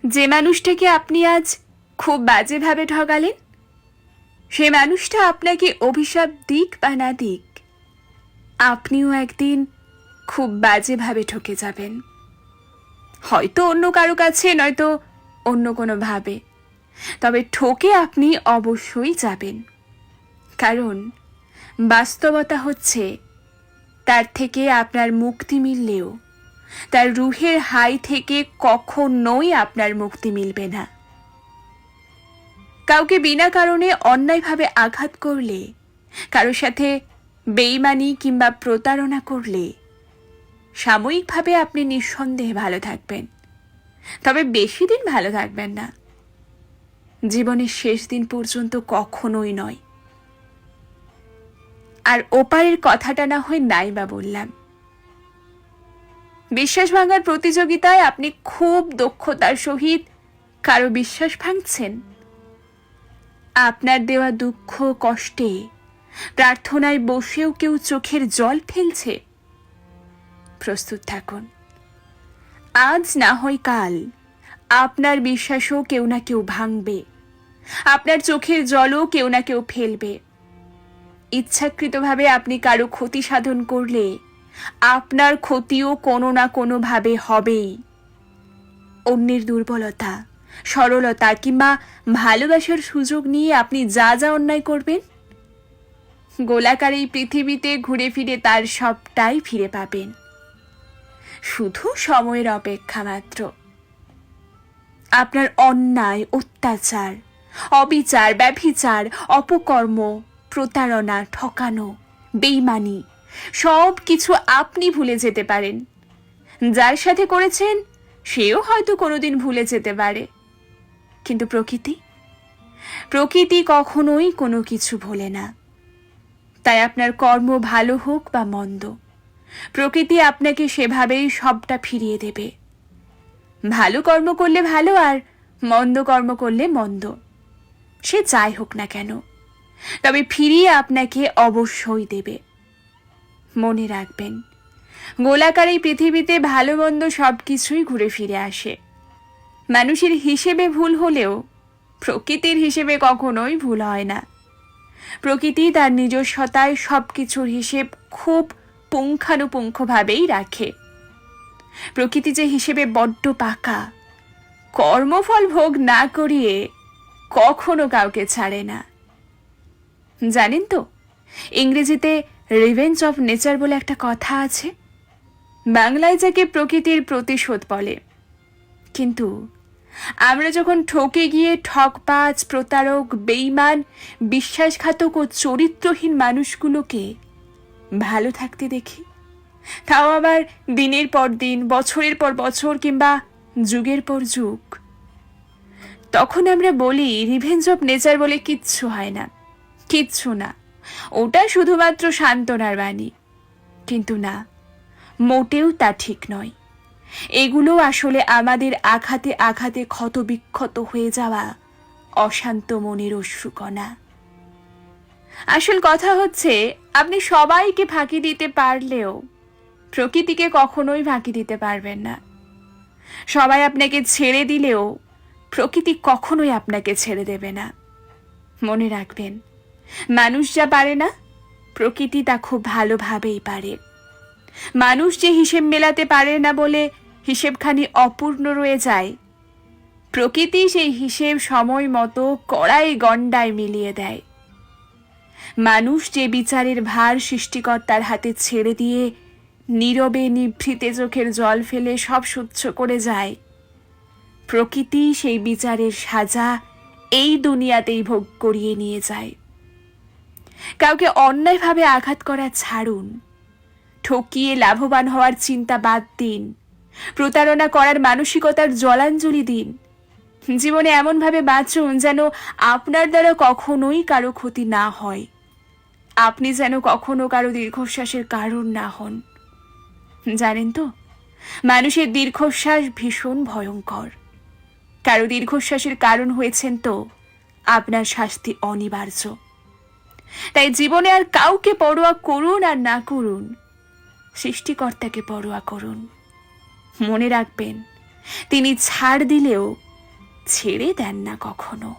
যে মানুষটাকে আপনি আজ খুব বাজেভাবে ঠকালেন, সে মানুষটা আপনাকে অভিশাপ দিক বা না দিক, আপনিও একদিন খুব বাজেভাবে ঠকে যাবেন। হয়তো অন্য কারো কাছে, নয়তো অন্য কোনোভাবে, তবে ঠকে আপনি অবশ্যই যাবেন। কারণ বাস্তবতা হচ্ছে, তার থেকে আপনার মুক্তি মিললেও তার রুহের হাই থেকে কখনোই আপনার মুক্তি মিলবে না। কাউকে বিনা কারণে অন্যায়ভাবে আঘাত করলে, কারোর সাথে বেইমানি কিংবা প্রতারণা করলে সাময়িকভাবে আপনি নিঃসন্দেহে ভালো থাকবেন, তবে বেশি দিন ভালো থাকবেন না। জীবনের শেষ দিন পর্যন্ত কখনোই নয়। আর ওপারের কথাটা না হয় নাই বা বললাম। বিশ্বাস ভাঙার প্রতিযোগিতায় আপনি খুব দক্ষতার সহিত কারো বিশ্বাস ভাঙছেন। আপনার দেওয়া দুঃখ কষ্টে প্রার্থনায় বসেও কেউ চোখের জল ফেলছে। প্রস্তুত থাকুন, আজ না হয় কাল আপনার বিশ্বাসও কেউ না কেউ ভাঙবে, আপনার চোখের জলও কেউ না কেউ ফেলবে। ইচ্ছাকৃতভাবে আপনি কারো ক্ষতি সাধন করলে আপনার ক্ষতিও কোনো না কোনোভাবে হবেই। অন্যের দুর্বলতা, সরলতা কিংবা ভালোবাসার সুযোগ নিয়ে আপনি যা যা অন্যায় করবেন, গোলাকার এই পৃথিবীতে ঘুরে ফিরে তার সবটাই ফিরে পাবেন। শুধু সময়ের অপেক্ষা মাত্র। আপনার অন্যায়, অত্যাচার, অবিচার, ব্যভিচার, অপকর্ম, প্রতারণা, ঠকানো, বেইমানি সব কিছু আপনি ভুলে যেতে পারেন। যার সাথে করেছেন সেও হয়তো কোনোদিন ভুলে যেতে পারে। কিন্তু প্রকৃতি কখনোই কোনো কিছু ভোলে না। তাই আপনার কর্ম ভালো হোক বা মন্দ, প্রকৃতি আপনাকে সেভাবেই সবটা ফিরিয়ে দেবে। ভালো কর্ম করলে ভালো, আর মন্দ কর্ম করলে মন্দ, সে যাই হোক না কেন, তবে ফিরিয়ে আপনাকে অবশ্যই দেবে। মনে রাখবেন, গোলাকার এই পৃথিবীতে ভালো মন্দ সবকিছুই ঘুরে ফিরে আসে। মানুষের হিসেবে ভুল হলেও প্রকৃতির হিসেবে কখনোই ভুল হয় না। প্রকৃতি তার নিজস্বতায় সবকিছুর হিসেব খুব পুঙ্খানুপুঙ্খভাবেই রাখে। প্রকৃতি যে হিসেবে বড্ড পাকা, কর্মফল ভোগ না করিয়ে কখনো কাউকে ছাড়ে না। জানেন তো, ইংরেজিতে রিভেঞ্জ অফ নেচার বলে একটা কথা আছে। বাংলায় যাকে প্রকৃতির প্রতিশোধ বলে। কিন্তু আমরা যখন ঠকে গিয়ে ঠকবাজ, প্রতারক, বেইমান, বিশ্বাসঘাতক ও চরিত্রহীন মানুষগুলোকে ভালো থাকতে দেখি, তাও আবার দিনের পর দিন, বছরের পর বছর কিংবা যুগের পর যুগ, তখন আমরা বলি রিভেঞ্জ অফ নেচার বলে কিচ্ছু হয় না, কিচ্ছু না, ওটা শুধুমাত্র সান্ত্বনার বাণী। কিন্তু না, মোটেও তা ঠিক নয়। এগুলো আসলে আমাদের আঘাতে আঘাতে ক্ষতবিক্ষত হয়ে যাওয়া অশান্ত মনের অশ্রুকণা। আসল কথা হচ্ছে, আপনি সবাইকে ফাঁকি দিতে পারলেও প্রকৃতিকে কখনোই ফাঁকি দিতে পারবেন না। সবাই আপনাকে ছেড়ে দিলেও প্রকৃতি কখনোই আপনাকে ছেড়ে দেবে না। মনে রাখবেন, মানুষ যা পারে না, প্রকৃতি তা খুব ভালোভাবেই পারে। মানুষ যে হিসেব মেলাতে পারে না বলে হিসেবখানি অপূর্ণ রয়ে যায়, প্রকৃতি সেই হিসেব সময় মতো কড়াই গণ্ডায় মিলিয়ে দেয়। মানুষ যে বিচারের ভার সৃষ্টিকর্তার হাতে ছেড়ে দিয়ে নীরবে নিভৃতে চোখের জল ফেলে সব সহ্য করে যায়, প্রকৃতি সেই বিচারের সাজা এই দুনিয়াতেই ভোগ করিয়ে নিয়ে যায়। কাউকে অন্যায়ভাবে আঘাত করা ছাড়ুন, ঠকিয়ে লাভবান হওয়ার চিন্তা বাদ দিন, প্রতারণা করার মানসিকতার জলাঞ্জলি দিন। জীবনে এমনভাবে বাঁচুন যেন আপনার দ্বারা কখনোই কারো ক্ষতি না হয়, আপনি যেন কখনো কারো দীর্ঘশ্বাসের কারণ না হন। জানেন তো, মানুষের দীর্ঘশ্বাস ভীষণ ভয়ঙ্কর। কারো দীর্ঘশ্বাসের কারণ হয়েছেন তো আপনার শাস্তি অনিবার্য। তাই জীবনে আর কাউকে পরোয়া করুন আর না করুন, সৃষ্টিকর্তাকে পরোয়া করুন। মনে রাখবেন, তিনি ছাড় দিলেও ছেড়ে দেন না কখনো।